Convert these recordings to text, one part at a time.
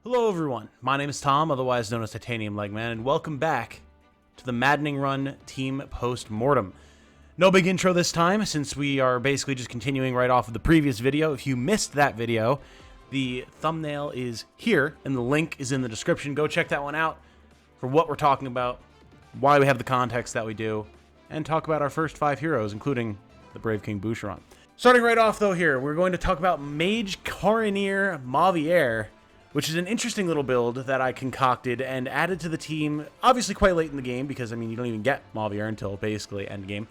Hello everyone, my name is Tom, otherwise known as Titanium Legman, and welcome back to the Maddening Run Team Post-Mortem. No big intro this time, since we are basically just continuing right off of the previous video. If you missed that video, the thumbnail is here, and the link is in the description. Go check that one out for what we're talking about, why we have the context that we do, and talk about our first 5 heroes, including the Brave King Boucheron. Starting right off, though, here, we're going to talk about Mage Coroneer Mauvier, which is an interesting little build that I concocted and added to the team, obviously quite late in the game, because, I mean, you don't even get Mauvier until basically endgame.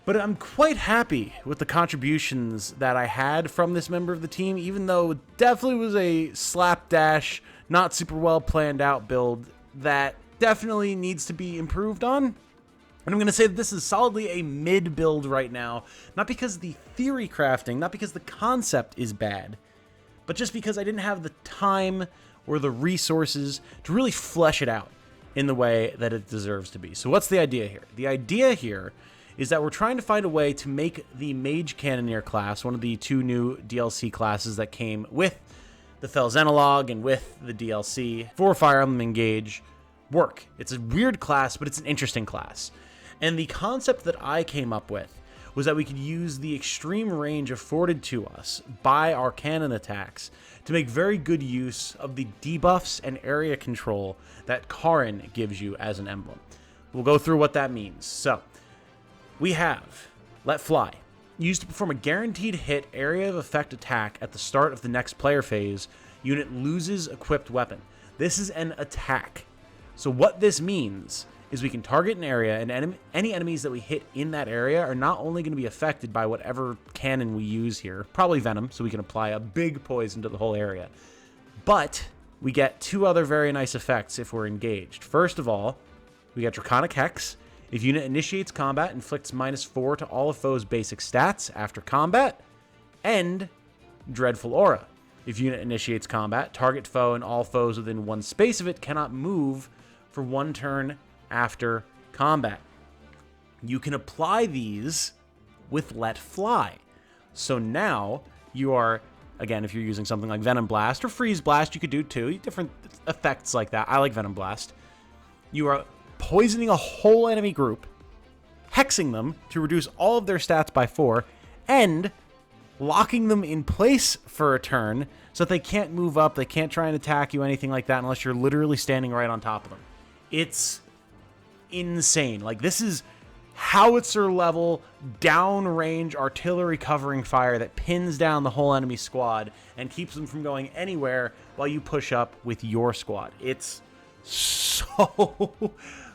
But I'm quite happy with the contributions that I had from this member of the team, even though it definitely was a slapdash, not super well planned out build that definitely needs to be improved on. And I'm going to say that this is solidly a mid build right now, not because the theory crafting, not because the concept is bad, but just because I didn't have the time or the resources to really flesh it out in the way that it deserves to be. So what's the idea here? The idea here is that we're trying to find a way to make the Mage Cannoneer class, one of the 2 new DLC classes that came with the Fel Xenologue and with the DLC for Fire Emblem Engage, work. It's a weird class, but it's an interesting class. And the concept that I came up with was that we could use the extreme range afforded to us by our cannon attacks to make very good use of the debuffs and area control that Karin gives you as an emblem. We'll go through what that means. So, we have Let Fly. Used to perform a guaranteed hit area of effect attack at the start of the next player phase, unit loses equipped weapon. This is an attack. So what this means is we can target an area, and any enemies that we hit in that area are not only going to be affected by whatever cannon we use here, probably Venom, so we can apply a big poison to the whole area, but we get 2 other very nice effects if we're engaged. First of all, we get Draconic Hex. If unit initiates combat, inflicts -4 to all of foes' basic stats after combat, and Dreadful Aura. If unit initiates combat, target foe and all foes within 1 space of it cannot move for 1 turn after combat. You can apply these with Let Fly. So now you are, again, if you're using something like Venom Blast or Freeze Blast, you could do 2 different effects like that. I like Venom Blast. You are poisoning a whole enemy group, hexing them to reduce all of their stats by 4, and locking them in place for a turn so that they can't move up, they can't try and attack you, anything like that, unless you're literally standing right on top of them. It's insane. Like, this is howitzer level downrange artillery covering fire that pins down the whole enemy squad and keeps them from going anywhere while you push up with your squad. It's so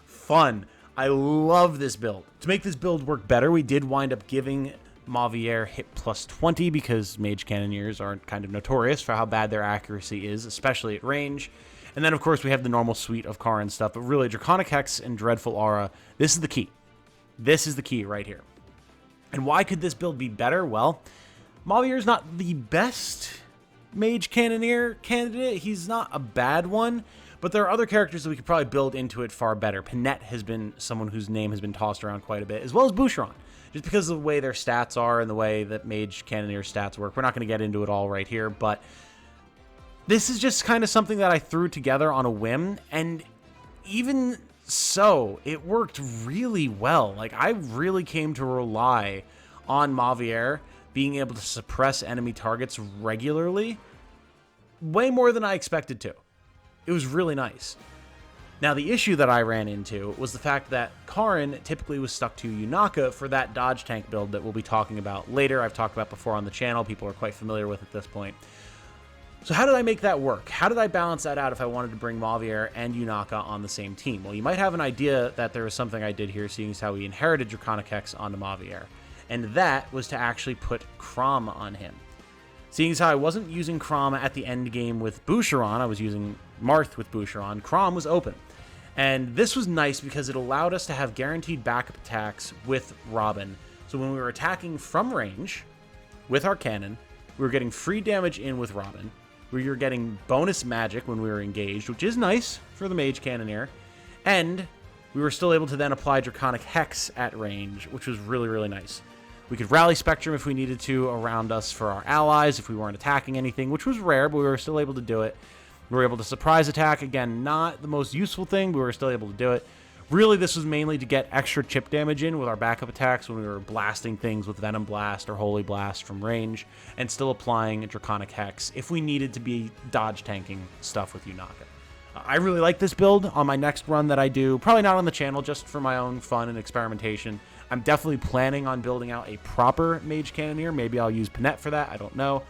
fun. I love this build. To make this build work better, we did wind up giving Mauvier hit plus 20 because Mage Cannoneers are kind of notorious for how bad their accuracy is, especially at range. And then, of course, we have the normal suite of Karin stuff, but really, Draconic Hex and Dreadful Aura, this is the key. This is the key right here. And why could this build be better? Well, Mauvier is not the best Mage Cannoneer candidate. He's not a bad one, but there are other characters that we could probably build into it far better. Panette has been someone whose name has been tossed around quite a bit, as well as Boucheron, just because of the way their stats are and the way that Mage Cannoneer stats work. We're not going to get into it all right here, but this is just kind of something that I threw together on a whim, and even so, it worked really well. Like, I really came to rely on Mauvier being able to suppress enemy targets regularly, way more than I expected to. It was really nice. Now, the issue that I ran into was the fact that Karin typically was stuck to Yunaka for that dodge tank build that we'll be talking about later. I've talked about before on the channel. People are quite familiar with at this point. So how did I make that work? How did I balance that out if I wanted to bring Mauvier and Yunaka on the same team? Well, you might have an idea that there was something I did here, seeing as how we inherited Draconic Hex onto Mauvier. And that was to actually put Chrom on him. Seeing as how I wasn't using Chrom at the end game with Boucheron, I was using Marth with Boucheron, Chrom was open. And this was nice because it allowed us to have guaranteed backup attacks with Robin. So when we were attacking from range with our cannon, we were getting free damage in with Robin. We were getting bonus magic when we were engaged, which is nice for the Mage Cannoneer. And we were still able to then apply Draconic Hex at range, which was really, really nice. We could rally Spectrum if we needed to around us for our allies, if we weren't attacking anything, which was rare, but we were still able to do it. We were able to surprise attack. Again, not the most useful thing, but we were still able to do it. Really, this was mainly to get extra chip damage in with our backup attacks when we were blasting things with Venom Blast or Holy Blast from range, and still applying Draconic Hex if we needed to be dodge tanking stuff with Yunaka. I really like this build on my next run that I do, probably not on the channel, just for my own fun and experimentation. I'm definitely planning on building out a proper Mage Cannoneer. Maybe I'll use Panette for that, I don't know.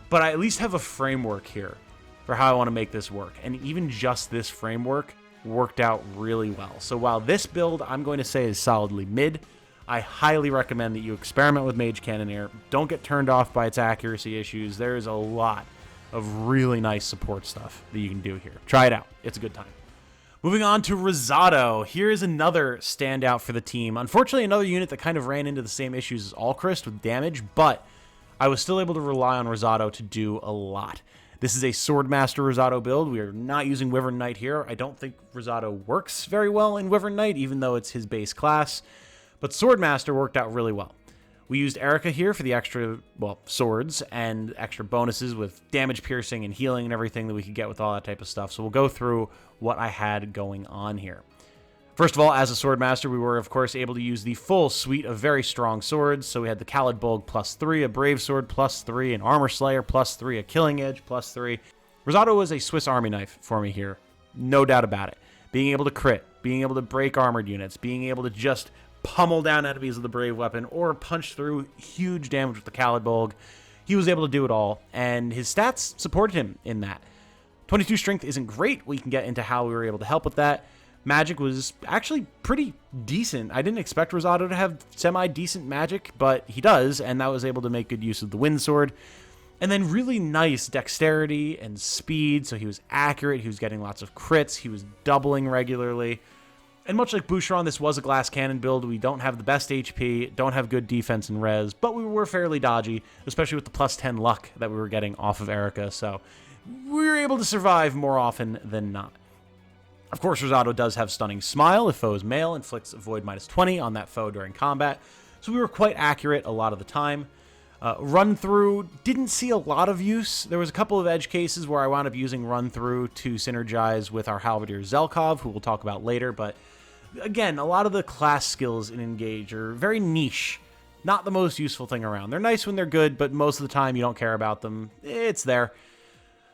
But I at least have a framework here for how I want to make this work, and even just this framework worked out really well. So while this build I'm going to say is solidly mid, I highly recommend that you experiment with Mage Cannoneer. Don't get turned off by its accuracy issues. There is a lot of really nice support stuff that you can do here. Try it out. It's a good time. Moving on to Rosado. Here is another standout for the team. Unfortunately, another unit that kind of ran into the same issues as Allchrist with damage, but I was still able to rely on Rosado to do a lot. This is a Swordmaster Rosado build. We are not using Wyvern Knight here. I don't think Rosado works very well in Wyvern Knight, even though it's his base class. But Swordmaster worked out really well. We used Erica here for the extra, well, swords and extra bonuses with damage piercing and healing and everything that we could get with all that type of stuff. So we'll go through what I had going on here. First of all, as a Swordmaster, we were, of course, able to use the full suite of very strong swords. So we had the Khalid Bolg +3, a Brave Sword +3, an Armor Slayer +3, a Killing Edge +3. Rosado was a Swiss Army knife for me here. No doubt about it. Being able to crit, being able to break armored units, being able to just pummel down enemies with the Brave Weapon or punch through huge damage with the Khalid Bolg. He was able to do it all, and his stats supported him in that. 22 strength isn't great. We can get into how we were able to help with that. Magic was actually pretty decent. I didn't expect Rosado to have semi-decent magic, but he does, and that was able to make good use of the Wind Sword. And then really nice dexterity and speed, so he was accurate, he was getting lots of crits, he was doubling regularly. And much like Boucheron, this was a glass cannon build. We don't have the best HP, don't have good defense and res, but we were fairly dodgy, especially with the +10 luck that we were getting off of Erica, so we were able to survive more often than not. Of course, Rosado does have Stunning Smile. If foe is male, inflicts a void -20 on that foe during combat. So we were quite accurate a lot of the time. Run Through, didn't see a lot of use. There was a couple of edge cases where I wound up using Run Through to synergize with our Halberdier Zelkov, who we'll talk about later. But again, a lot of the class skills in Engage are very niche. Not the most useful thing around. They're nice when they're good, but most of the time you don't care about them. It's there.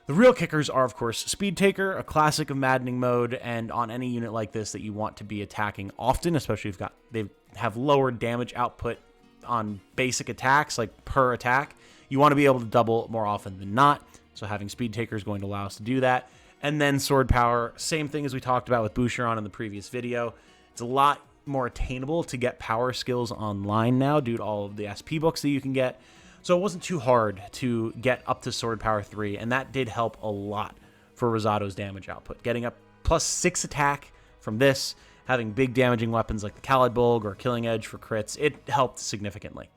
The real kickers are, of course, Speed Taker, a classic of Maddening mode, and on any unit like this that you want to be attacking often, especially if they have lower damage output on basic attacks, like per attack, you want to be able to double more often than not, so having Speed Taker is going to allow us to do that. And then Sword Power, same thing as we talked about with Boucheron in the previous video. It's a lot more attainable to get power skills online now due to all of the SP books that you can get. So it wasn't too hard to get up to Sword Power 3, and that did help a lot for Rosado's damage output. Getting up +6 attack from this, having big damaging weapons like the Khalid Bolg or Killing Edge for crits, it helped significantly.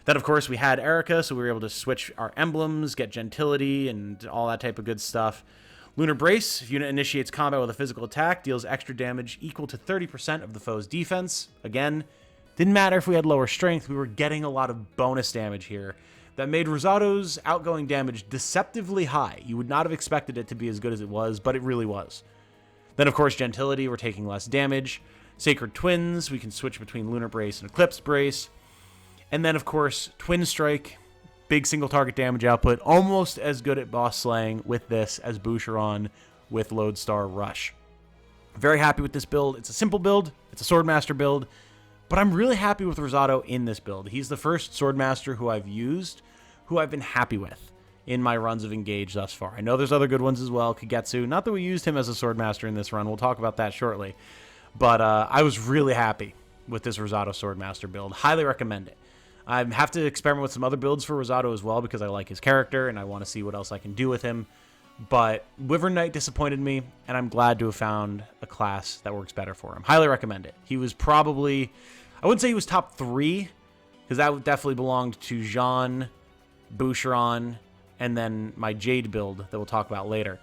Then, of course, we had Erica, so we were able to switch our emblems, get Gentility, and all that type of good stuff. Lunar Brace, if unit initiates combat with a physical attack, deals extra damage equal to 30% of the foe's defense. Again, didn't matter if we had lower strength, we were getting a lot of bonus damage here that made Rosado's outgoing damage deceptively high. You would not have expected it to be as good as it was, but it really was. Then, of course, Gentility, we're taking less damage. Sacred Twins, we can switch between Lunar Brace and Eclipse Brace. And then, of course, Twin Strike, big single target damage output, almost as good at boss slaying with this as Boucheron with Lodestar Rush. Very happy with this build. It's a simple build, it's a Swordmaster build, but I'm really happy with Rosado in this build. He's the first Swordmaster who I've used, who I've been happy with in my runs of Engage thus far. I know there's other good ones as well, Kagetsu. Not that we used him as a Swordmaster in this run, we'll talk about that shortly. But I was really happy with this Rosado Swordmaster build. Highly recommend it. I have to experiment with some other builds for Rosado as well because I like his character and I want to see what else I can do with him. But Wyvern Knight disappointed me, and I'm glad to have found a class that works better for him. Highly recommend it. He was probably, I wouldn't say he was top 3, because that definitely belonged to Jean, Boucheron, and then my Jade build that we'll talk about later.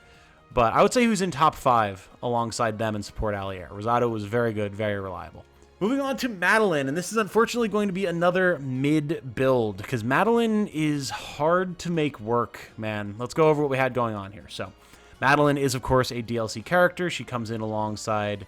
But I would say he was in top 5 alongside them in support Allier. Rosado was very good, very reliable. Moving on to Madeline, and this is unfortunately going to be another mid build, because Madeline is hard to make work, man. Let's go over what we had going on here. So, Madeline is, of course, a DLC character. She comes in alongside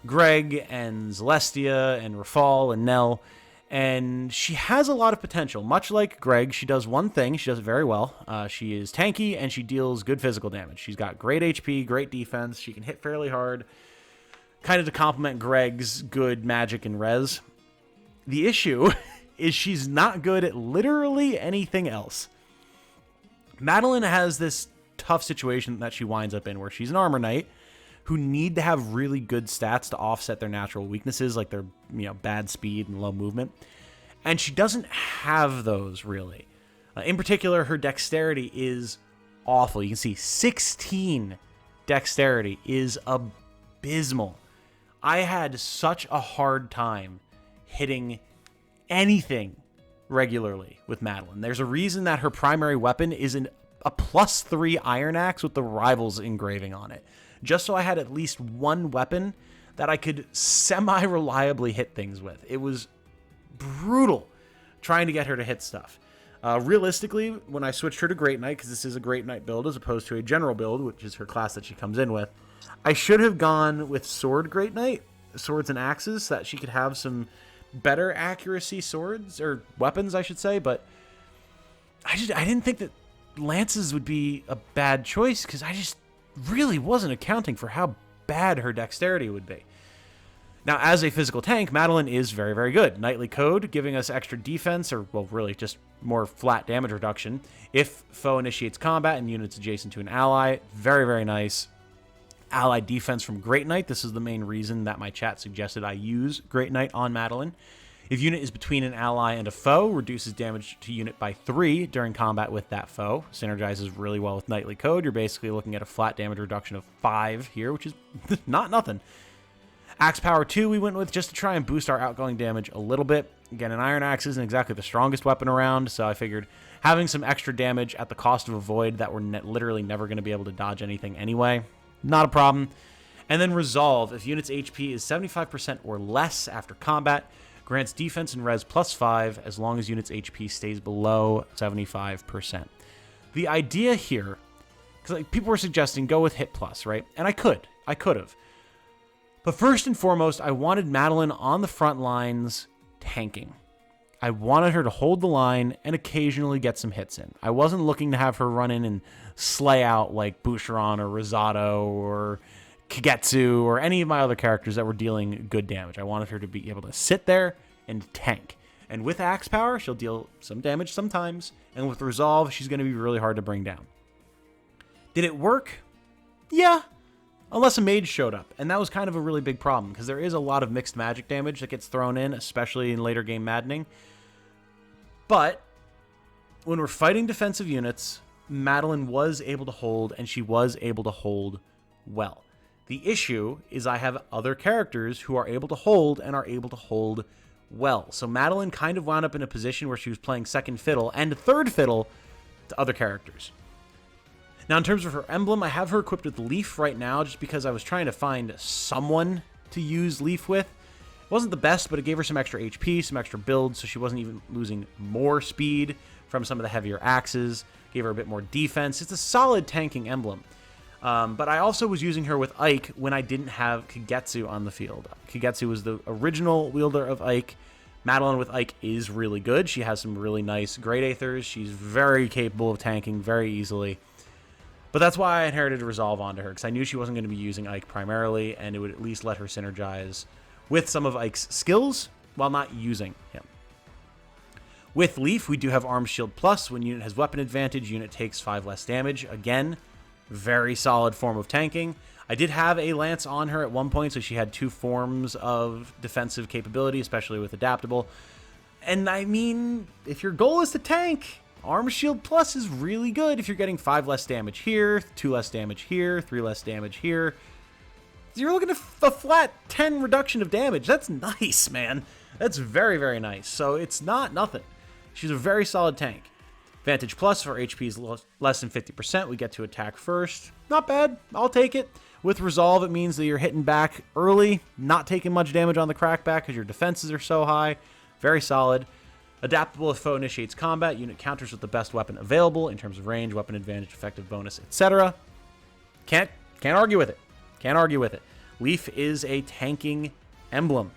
Greg and Celestia and Rafal and Nell, and she has a lot of potential. Much like Greg, she does one thing. She does it very well. She is tanky, and she deals good physical damage. She's got great HP, great defense. She can hit fairly hard, kind of to complement Greg's good magic and res. The issue is she's not good at literally anything else. Madeline has this tough situation that she winds up in where she's an armor knight who need to have really good stats to offset their natural weaknesses, like their bad speed and low movement. And she doesn't have those, really. In particular, her dexterity is awful. You can see 16 dexterity is abysmal. I had such a hard time hitting anything regularly with Madeline. There's a reason that her primary weapon is a +3 iron axe with the Rivals engraving on it. Just so I had at least one weapon that I could semi-reliably hit things with. It was brutal trying to get her to hit stuff. Realistically, when I switched her to Great Knight, because this is a Great Knight build as opposed to a General build, which is her class that she comes in with, I should have gone with Sword Great Knight, swords and axes, so that she could have some better accuracy swords, or weapons, I should say, but I didn't think that lances would be a bad choice, because I just really wasn't accounting for how bad her dexterity would be. Now, as a physical tank, Madeline is very, very good. Knightly Code, giving us extra defense, or, well, really just more flat damage reduction, if foe initiates combat and units adjacent to an ally. Very, very nice. Allied defense from Great Knight. This is the main reason that my chat suggested I use Great Knight on Madeline. If unit is between an ally and a foe, reduces damage to unit by 3 during combat with that foe. Synergizes really well with Knightly Code. You're basically looking at a flat damage reduction of 5 here, which is not nothing. Axe Power 2 we went with just to try and boost our outgoing damage a little bit. Again, an Iron Axe isn't exactly the strongest weapon around, so I figured having some extra damage at the cost of a void that we're literally never going to be able to dodge anything anyway, not a problem. And then Resolve. If unit's HP is 75% or less after combat, grants defense and res +5 as long as unit's HP stays below 75%. The idea here, because people were suggesting go with hit plus, right? And I could have. But first and foremost, I wanted Madeline on the front lines tanking. I wanted her to hold the line and occasionally get some hits in. I wasn't looking to have her run in and slay out like Boucheron or Rosado or Kagetsu or any of my other characters that were dealing good damage. I wanted her to be able to sit there and tank. And with Axe Power, she'll deal some damage sometimes. And with Resolve, she's going to be really hard to bring down. Did it work? Yeah. Unless a mage showed up. And that was kind of a really big problem, because there is a lot of mixed magic damage that gets thrown in, especially in later game Maddening. But when we're fighting defensive units, Madeline was able to hold, and she was able to hold well. The issue is I have other characters who are able to hold and are able to hold well. So Madeline kind of wound up in a position where she was playing second fiddle and third fiddle to other characters. Now, in terms of her emblem, I have her equipped with Leaf right now just because I was trying to find someone to use Leaf with. It wasn't the best, but it gave her some extra HP, some extra build, so she wasn't even losing more speed from some of the heavier axes. Gave her a bit more defense. It's a solid tanking emblem. But I also was using her with Ike when I didn't have Kagetsu on the field. Kagetsu was the original wielder of Ike. Madeline with Ike is really good. She has some really nice Great Aethers. She's very capable of tanking very easily. But that's why I inherited Resolve onto her, because I knew she wasn't going to be using Ike primarily, and it would at least let her synergize with some of Ike's skills while not using him. With Leaf, we do have Arm Shield Plus. When unit has weapon advantage, unit takes 5 less damage. Again, very solid form of tanking. I did have a Lance on her at one point, so she had 2 forms of defensive capability, especially with Adaptable. And I mean, if your goal is to tank, Arm Shield Plus is really good if you're getting 5 less damage here, 2 less damage here, 3 less damage here. You're looking at a flat 10 reduction of damage. That's nice, man. That's very, very nice. So it's not nothing. She's a very solid tank. Vantage Plus, for HP is less than 50%. We get to attack first. Not bad. I'll take it. With Resolve, it means that you're hitting back early, not taking much damage on the crackback because your defenses are so high. Very solid. Adaptable if foe initiates combat. Unit counters with the best weapon available in terms of range, weapon advantage, effective bonus, etc. Can't argue with it. Can't argue with it. Leaf is a tanking emblem.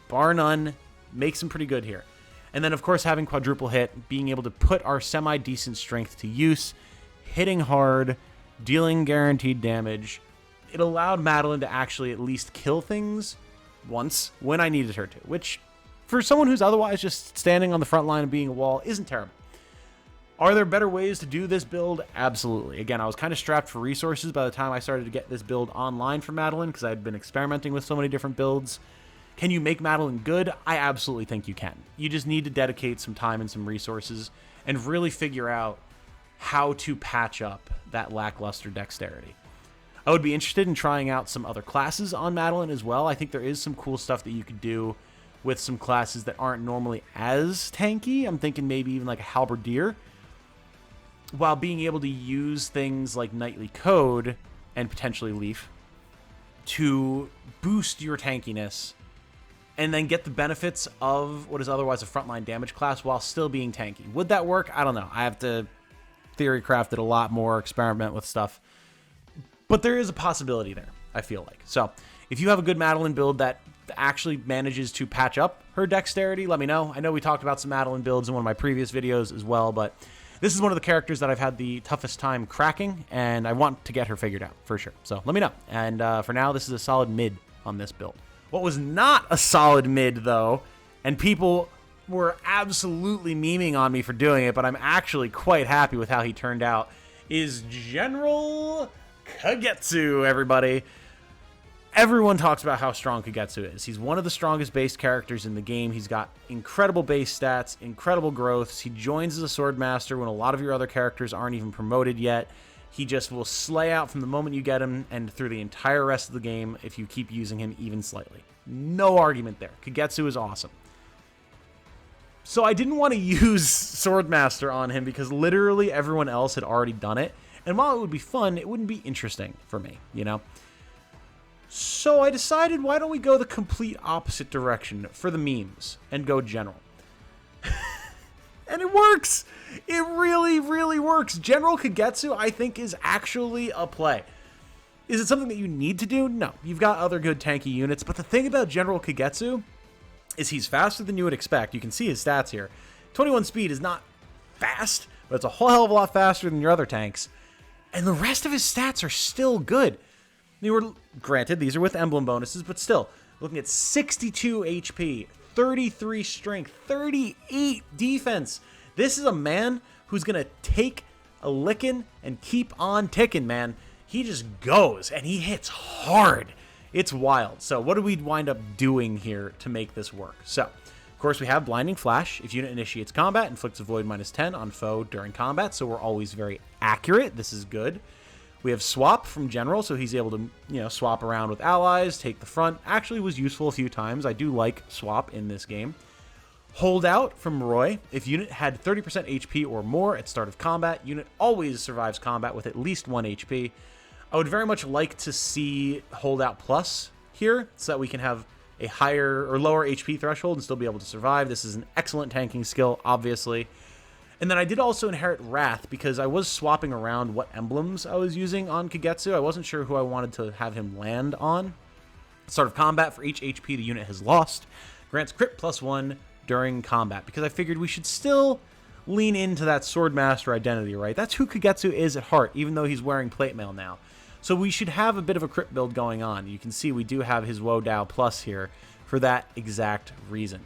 Bar none, makes him pretty good here. And then, of course, having quadruple hit, being able to put our semi-decent strength to use, hitting hard, dealing guaranteed damage. It allowed Madeline to actually at least kill things once when I needed her to, which for someone who's otherwise just standing on the front line and being a wall isn't terrible. Are there better ways to do this build? Absolutely. Again, I was kind of strapped for resources by the time I started to get this build online for Madeline because I had been experimenting with so many different builds. Can you make Madeline good? I absolutely think you can. You just need to dedicate some time and some resources and really figure out how to patch up that lackluster dexterity. I would be interested in trying out some other classes on Madeline as well. I think there is some cool stuff that you could do with some classes that aren't normally as tanky. I'm thinking maybe even like a halberdier, while being able to use things like Knightly Code and potentially Leaf to boost your tankiness and then get the benefits of what is otherwise a frontline damage class while still being tanky. Would that work? I don't know. I have to theory craft it a lot more, experiment with stuff. But there is a possibility there, I feel like. So if you have a good Madeline build that actually manages to patch up her dexterity, let me know. I know we talked about some Madeline builds in one of my previous videos as well, but this is one of the characters that I've had the toughest time cracking, and I want to get her figured out for sure. So let me know. And for now, this is a solid mid on this build. What was not a solid mid, though, and people were absolutely memeing on me for doing it, but I'm actually quite happy with how he turned out, is General Kagetsu, everybody. Everyone talks about how strong Kagetsu is. He's one of the strongest base characters in the game. He's got incredible base stats, incredible growths. He joins as a sword master when a lot of your other characters aren't even promoted yet. He just will slay out from the moment you get him and through the entire rest of the game if you keep using him even slightly. No argument there. Kagetsu is awesome. So I didn't want to use Swordmaster on him because literally everyone else had already done it. And while it would be fun, it wouldn't be interesting for me, you know? So I decided, why don't we go the complete opposite direction for the memes and go General? And it works! It really, really works. General Kagetsu, I think, is actually a play. Is it something that you need to do? No. You've got other good tanky units, but the thing about General Kagetsu is he's faster than you would expect. You can see his stats here. 21 speed is not fast, but it's a whole hell of a lot faster than your other tanks. And the rest of his stats are still good. They were, granted, these are with emblem bonuses, but still, looking at 62 HP, 33 strength, 38 defense. This is a man who's going to take a licking and keep on ticking, man. He just goes, and he hits hard. It's wild. So what do we wind up doing here to make this work? So, of course, we have Blinding Flash. If unit initiates combat, inflicts a void -10 on foe during combat, so we're always very accurate. This is good. We have Swap from General, so he's able to, swap around with allies, take the front. Actually was useful a few times. I do like Swap in this game. Hold Out from Roy. If unit had 30% HP or more at start of combat, unit always survives combat with at least 1 HP. I would very much like to see Hold Out Plus here, so that we can have a higher or lower HP threshold and still be able to survive. This is an excellent tanking skill, obviously. And then I did also inherit Wrath, because I was swapping around what emblems I was using on Kagetsu. I wasn't sure who I wanted to have him land on. Start of combat, for each HP the unit has lost, grants crit +1 during combat, because I figured we should still lean into that Swordmaster identity, right? That's who Kagetsu is at heart, even though he's wearing plate mail now. So we should have a bit of a crit build going on. You can see we do have his Woe Dao Plus here for that exact reason.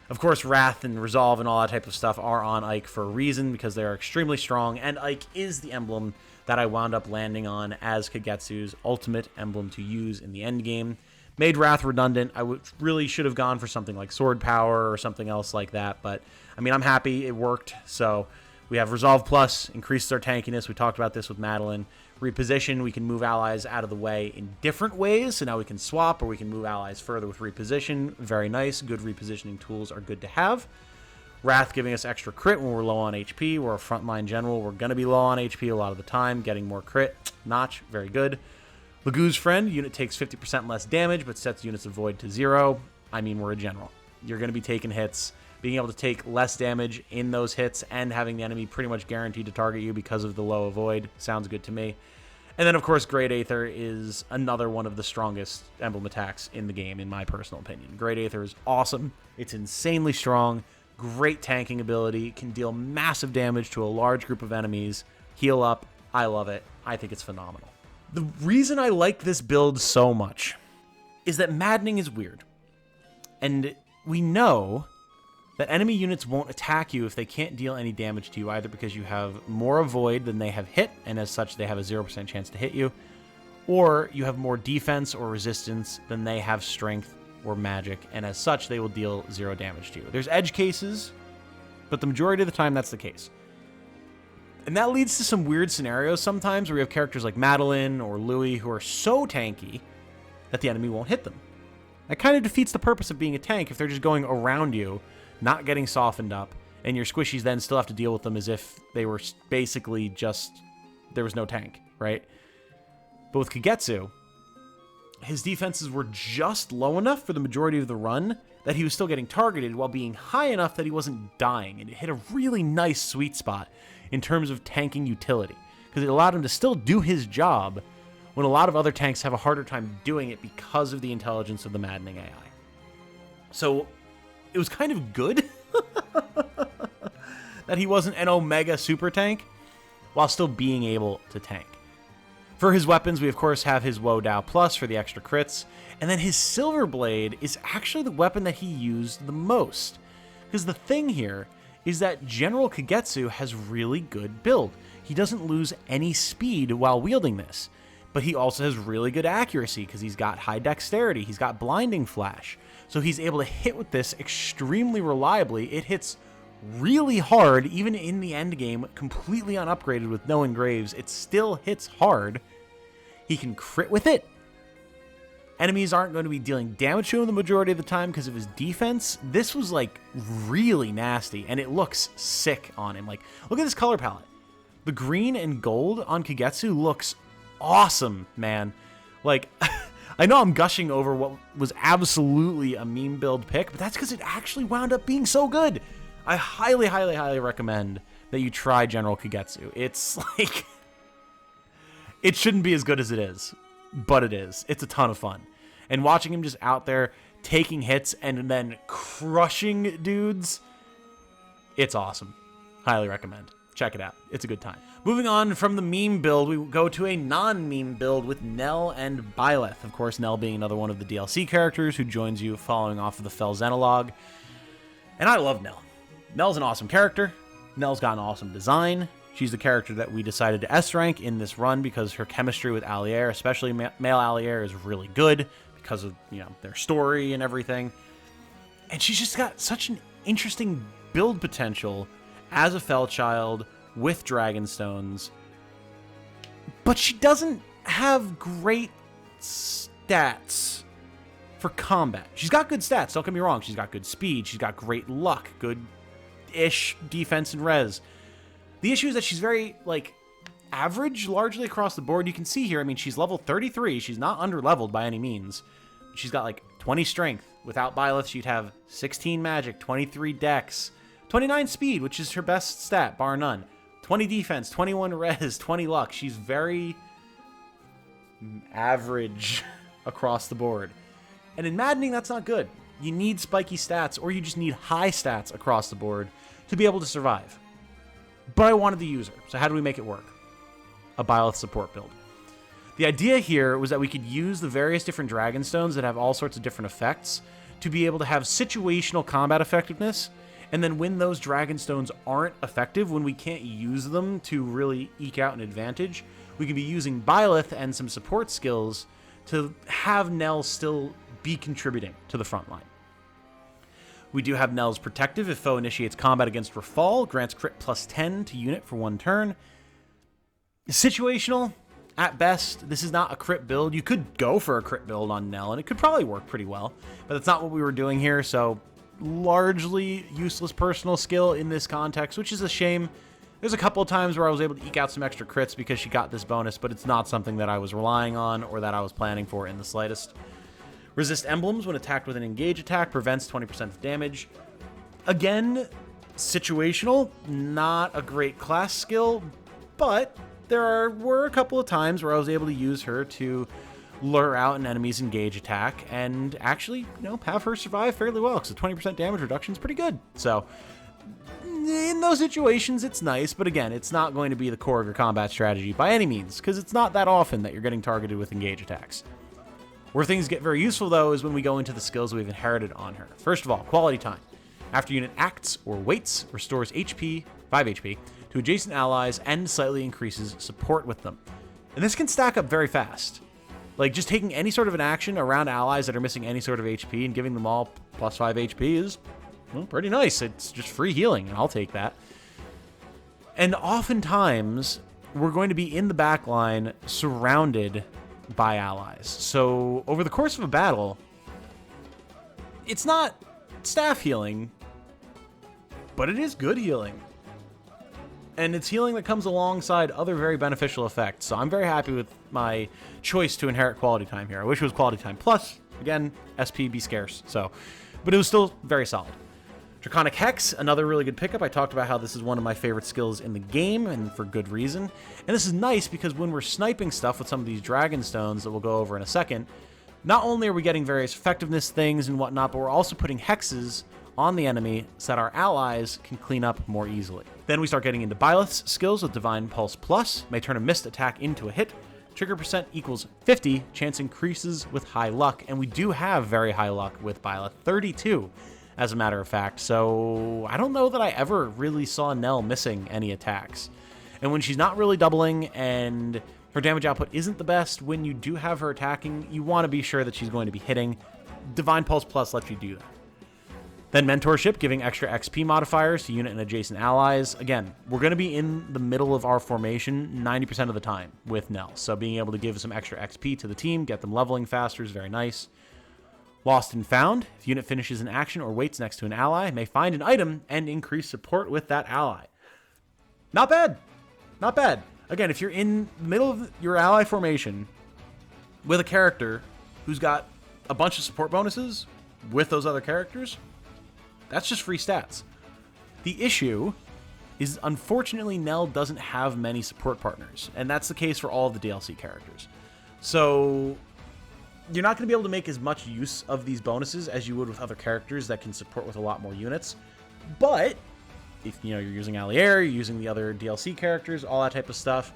Of course, Wrath and Resolve and all that type of stuff are on Ike for a reason, because they are extremely strong, and Ike is the emblem that I wound up landing on as Kagetsu's ultimate emblem to use in the end game. Made Wrath redundant. I really should have gone for something like Sword Power or something else like that, but I mean, I'm happy it worked. So we have Resolve Plus, increases our tankiness. We talked about this with Madeline. Reposition, we can move allies out of the way in different ways. So now we can swap, or we can move allies further with reposition. Very nice. Good repositioning tools are good to have. Wrath giving us extra crit when we're low on HP. We're a frontline general. We're going to be low on HP a lot of the time. Getting more crit. Notch. Very good. Lagoo's Friend. Unit takes 50% less damage, but sets units of void to 0. I mean, we're a general. You're going to be taking hits. Being able to take less damage in those hits and having the enemy pretty much guaranteed to target you because of the low avoid sounds good to me. And then, of course, Great Aether is another one of the strongest Emblem attacks in the game, in my personal opinion. Great Aether is awesome. It's insanely strong, great tanking ability, can deal massive damage to a large group of enemies, heal up. I love it. I think it's phenomenal. The reason I like this build so much is that Maddening is weird. And we know that enemy units won't attack you if they can't deal any damage to you, either because you have more avoid than they have hit, and as such they have a 0% chance to hit you, or you have more defense or resistance than they have strength or magic, and as such they will deal 0 damage to you. There's edge cases, but the majority of the time that's the case. And that leads to some weird scenarios sometimes where you have characters like Madeline or Louis who are so tanky that the enemy won't hit them. That kind of defeats the purpose of being a tank if they're just going around you, not getting softened up, and your squishies then still have to deal with them as if they were basically just, there was no tank, right? But with Kagetsu, his defenses were just low enough for the majority of the run that he was still getting targeted while being high enough that he wasn't dying, and it hit a really nice sweet spot in terms of tanking utility, because it allowed him to still do his job when a lot of other tanks have a harder time doing it because of the intelligence of the Maddening AI. So it was kind of good that he wasn't an Omega super tank while still being able to tank. For his weapons, we of course have his Woe Dao Plus for the extra crits, and then his Silver Blade is actually the weapon that he used the most. Because the thing here is that General Kagetsu has really good build. He doesn't lose any speed while wielding this, but he also has really good accuracy because he's got high dexterity, he's got blinding flash. So he's able to hit with this extremely reliably. It hits really hard, even in the end game, completely unupgraded with no engraves. It still hits hard. He can crit with it. Enemies aren't going to be dealing damage to him the majority of the time because of his defense. This was like really nasty, and it looks sick on him. Like, look at this color palette. The green and gold on Kagetsu looks awesome, man. Like, I know I'm gushing over what was absolutely a meme build pick, but that's because it actually wound up being so good. I highly, highly, highly recommend that you try General Kagetsu. It's like, it shouldn't be as good as it is, but it is. It's a ton of fun. And watching him just out there taking hits and then crushing dudes, it's awesome. Highly recommend. Check it out. It's a good time. Moving on from the meme build, we go to a non-meme build with Nell and Byleth. Of course, Nell being another one of the DLC characters who joins you following off of the Fell Xenologue. And I love Nell. Nell's an awesome character. Nell's got an awesome design. She's the character that we decided to S-rank in this run because her chemistry with Allier, especially male Allier, is really good because of, you know, their story and everything. And she's just got such an interesting build potential as a Fell Child with Dragonstones. But she doesn't have great stats for combat. She's got good stats, don't get me wrong. She's got good speed. She's got great luck. Good-ish defense and res. The issue is that she's very, like, average largely across the board. You can see here, I mean, she's level 33. She's not under-leveled by any means. She's got, like, 20 strength. Without Byleth, she'd have 16 magic, 23 dex, 29 speed, which is her best stat, bar none. 20 defense, 21 res, 20 luck. She's very average across the board. And in Maddening, that's not good. You need spiky stats, or you just need high stats across the board to be able to survive. But I wanted to use her, so how do we make it work? A Byleth support build. The idea here was that we could use the various different Dragonstones that have all sorts of different effects to be able to have situational combat effectiveness, and then when those Dragonstones aren't effective, when we can't use them to really eke out an advantage, we can be using Byleth and some support skills to have Nell still be contributing to the front line. We do have Nell's Protective. If foe initiates combat against Rafal, grants crit plus 10 to unit for 1 turn. Situational, at best. This is not a crit build. You could go for a crit build on Nell, and it could probably work pretty well, but that's not what we were doing here, so largely useless personal skill in this context, which is a shame. There's a couple of times where I was able to eke out some extra crits because she got this bonus, but it's not something that I was relying on or that I was planning for in the slightest. Resist emblems when attacked with an engage attack, prevents 20% of damage. Again, situational, not a great class skill, but were a couple of times where I was able to use her to lure out an enemy's engage attack and actually, have her survive fairly well, because a 20% damage reduction is pretty good. So in those situations, it's nice, but again, it's not going to be the core of your combat strategy by any means, because it's not that often that you're getting targeted with engage attacks. Where things get very useful, though, is when we go into the skills we've inherited on her. First of all, quality time. After unit acts or waits, restores HP, 5 HP, to adjacent allies and slightly increases support with them. And this can stack up very fast. Like, just taking any sort of an action around allies that are missing any sort of HP and giving them all plus 5 HP is, well, pretty nice. It's just free healing, and I'll take that. And oftentimes, we're going to be in the backline surrounded by allies. So, over the course of a battle, it's not staff healing, but it is good healing. And it's healing that comes alongside other very beneficial effects. So I'm very happy with my choice to inherit quality time here. I wish it was quality time plus. Again, SP be scarce. But it was still very solid. Draconic Hex, another really good pickup. I talked about how this is one of my favorite skills in the game, and for good reason. And this is nice because when we're sniping stuff with some of these Dragon Stones that we'll go over in a second, not only are we getting various effectiveness things and whatnot, but we're also putting hexes on the enemy so that our allies can clean up more easily. Then we start getting into Byleth's skills with Divine Pulse Plus. May turn a missed attack into a hit. Trigger percent equals 50. Chance increases with high luck. And we do have very high luck with Byleth. 32, as a matter of fact. So I don't know that I ever really saw Nell missing any attacks. And when she's not really doubling and her damage output isn't the best, when you do have her attacking, you want to be sure that she's going to be hitting. Divine Pulse Plus lets you do that. Then Mentorship, giving extra XP modifiers to unit and adjacent allies. Again, we're going to be in the middle of our formation 90% of the time with Nell. So being able to give some extra XP to the team, get them leveling faster is very nice. Lost and Found, if unit finishes an action or waits next to an ally, may find an item and increase support with that ally. Not bad. Not bad. Again, if you're in the middle of your ally formation with a character who's got a bunch of support bonuses with those other characters, that's just free stats. The issue is, unfortunately, Nell doesn't have many support partners, and that's the case for all of the DLC characters. So you're not going to be able to make as much use of these bonuses as you would with other characters that can support with a lot more units. But if you're using Allier, you're using the other DLC characters, all that type of stuff,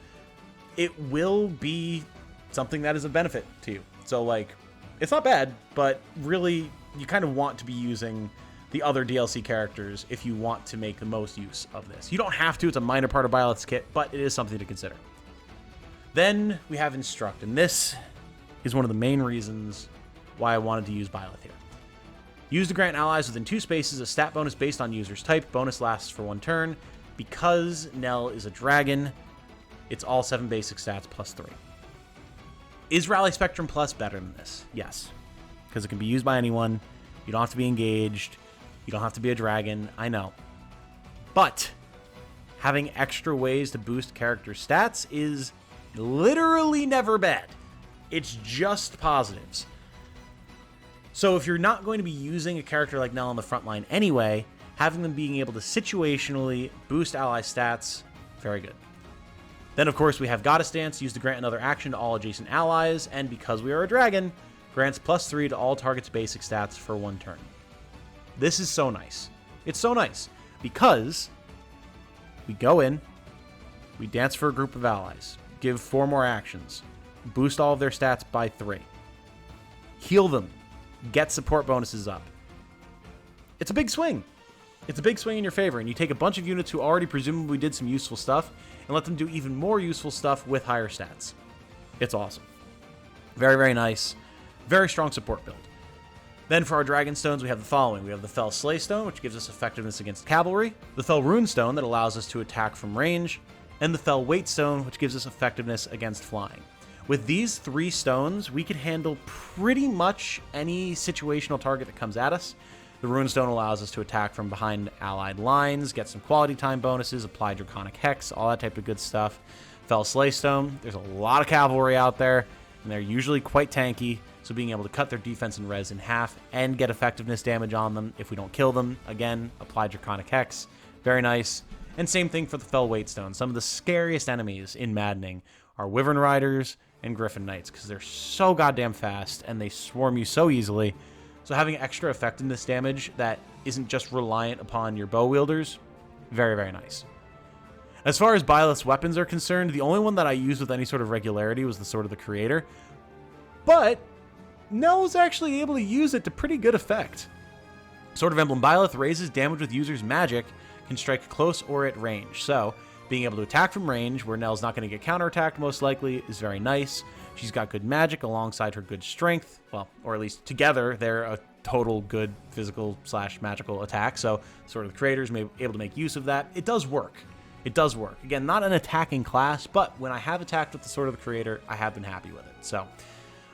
it will be something that is of benefit to you. So, like, it's not bad, but really, you kind of want to be using the other DLC characters if you want to make the most use of this. You don't have to. It's a minor part of Byleth's kit, but it is something to consider. Then we have Instruct, and this is one of the main reasons why I wanted to use Byleth here. Use to grant allies within 2 spaces a stat bonus based on user's type. Bonus lasts for 1 turn. Because Nell is a dragon, it's all 7 basic stats plus 3. Is Rally Spectrum Plus better than this? Yes. Because it can be used by anyone. You don't have to be engaged. You don't have to be a dragon. I know. But having extra ways to boost character stats is literally never bad. It's just positives. So if you're not going to be using a character like Nell on the front line anyway, having them being able to situationally boost ally stats, very good. Then, of course, we have Goddess Dance, used to grant another action to all adjacent allies, and because we are a dragon, grants +3 to all targets' basic stats for 1 turn. This is so nice. It's so nice because we go in, we dance for a group of allies, give 4 more actions, boost all of their stats by 3, heal them, get support bonuses up. It's a big swing. It's a big swing in your favor, and you take a bunch of units who already presumably did some useful stuff and let them do even more useful stuff with higher stats. It's awesome. Very, very nice. Very strong support build. Then for our Dragon Stones, we have the following. We have the Fell Slay Stone, which gives us effectiveness against cavalry, the Fell Rune Stone that allows us to attack from range, and the Fell Weight Stone, which gives us effectiveness against flying. With these 3 stones, we can handle pretty much any situational target that comes at us. The Rune Stone allows us to attack from behind allied lines, get some quality time bonuses, apply Draconic Hex, all that type of good stuff. Fell Slay Stone, there's a lot of cavalry out there, and they're usually quite tanky, so being able to cut their defense and res in half and get effectiveness damage on them if we don't kill them, again, apply Draconic Hex, very nice. And same thing for the Fell Waitstone. Some of the scariest enemies in Maddening are Wyvern Riders and Griffin Knights, because they're so goddamn fast and they swarm you so easily. So having extra effectiveness damage that isn't just reliant upon your bow wielders, very, very nice. As far as Byleth's weapons are concerned, the only one that I used with any sort of regularity was the Sword of the Creator. But Nell was actually able to use it to pretty good effect. Sword of Emblem Byleth raises damage with users' magic, can strike close or at range. So being able to attack from range, where Nell's not going to get counterattacked most likely, is very nice. She's got good magic alongside her good strength. Well, or at least together, they're a total good physical / magical attack. So Sword of the Creators may be able to make use of that. It does work. It does work. Again, not an attacking class, but when I have attacked with the Sword of the Creator, I have been happy with it. So,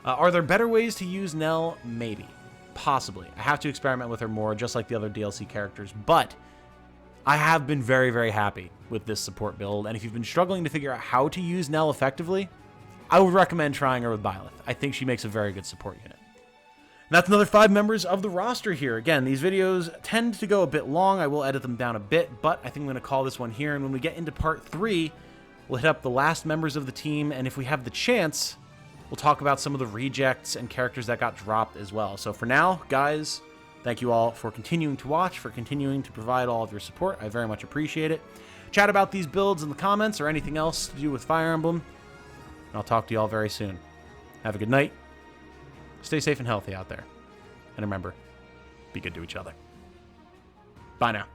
are there better ways to use Nell? Maybe. Possibly. I have to experiment with her more, just like the other DLC characters, but I have been very, very happy with this support build, and if you've been struggling to figure out how to use Nell effectively, I would recommend trying her with Byleth. I think she makes a very good support unit. And that's another 5 members of the roster here. Again, these videos tend to go a bit long. I will edit them down a bit, but I think I'm going to call this one here, and when we get into part 3, we'll hit up the last members of the team, and if we have the chance, we'll talk about some of the rejects and characters that got dropped as well. So for now, guys, thank you all for continuing to watch, for continuing to provide all of your support. I very much appreciate it. Chat about these builds in the comments or anything else to do with Fire Emblem, and I'll talk to you all very soon. Have a good night. Stay safe and healthy out there. And remember, be good to each other. Bye now.